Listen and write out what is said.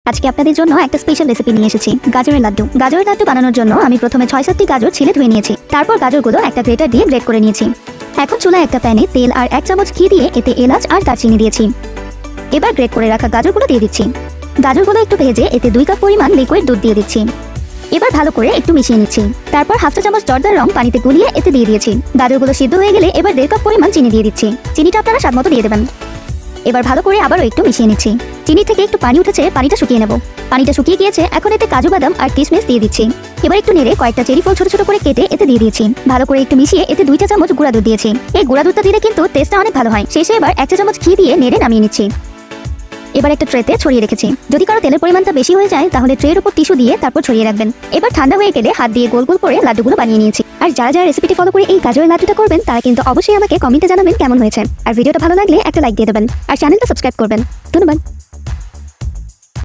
আজকে আপনাদের জন্য একটা স্পেশাল রেসিপি নিয়ে এসেছি, গাজরের লাড্ডু। গাজরের লাড্ডু বানানোর জন্য আমি প্রথমে 6-7টি গাজর ছিলে ধুয়ে নিয়েছি। তারপর গাজরগুলো একটা গ্রেটার দিয়ে গ্রেট করে নিয়েছি। এখন চুলায় একটা প্যানে তেল আর 1 চামচ ঘি দিয়ে এতে এলাচ আর দারচিনি দিয়েছি। এবার গ্রেট করে রাখা গাজরগুলো দিয়ে দিচ্ছি। গাজরগুলো একটু ভেজে এতে 2 কাপ পরিমাণ লিকুইড দুধ দিয়ে দিচ্ছি। এবার ভালো করে একটু মিশিয়ে নিচ্ছি। তারপর 1/2 চা চামচ জর্দার রং পানিতে গুলিয়ে এতে দিয়ে দিয়েছি। গাজরগুলো সিদ্ধ হয়ে গেলে এবার 1.5 কাপ পরিমাণ চিনি দিয়ে দিচ্ছি। চিনিটা আপনারা স্বাদ মতো দিয়ে দেবেন। এবার ভালো করে আবারও একটু মিশিয়ে নিচ্ছি। চিনি থেকে একটু পানি উঠেছে, পানিটা শুকিয়ে নেব। পানিটা শুকিয়ে গিয়েছে, এখন এতে কাজু বাদাম আর কিশমিশ দিয়ে দিচ্ছি। এবার একটু নেড়ে কয়েকটা চেরি ফল ছোট ছোট করে কেটে এতে দিয়ে দিয়েছি। ভালো করে একটু মিশিয়ে এতে 2 চা চামচ গুঁড়া দুধ দিয়েছি। এই গুঁড়া দুধটা দিলে কিন্তু টেস্টটা অনেক ভালো হয়। শেষে এবার 1 চা চামচ ঘি দিয়ে নেড়ে নামিয়ে নিচ্ছি। এবার একটা ট্রেতে ছড়িয়ে রেখেছি। যদি কারো তেলের পরিমাণটা বেশি হয়ে যায় তাহলে ট্রের উপর টিস্যু দিয়ে তারপর ছড়িয়ে রাখবেন। এবার ঠান্ডা হয়ে গেলে হাত দিয়ে গোল গোল করে লাড্ডুগুলো বানিয়ে নিয়েছি। আর যারা যারা রেসিপিটি ফলো করে এই গাজরের লাড্ডুটা করবেন তারা কিন্তু অবশ্যই আমাকে কমেন্টে জানাবেন কেমন হয়েছে। আর ভিডিওটা ভালো লাগলে একটা লাইক দিয়ে দেবেন আর চ্যানেলটা সাবস্ক্রাইব করবেন। ধন্যবাদ।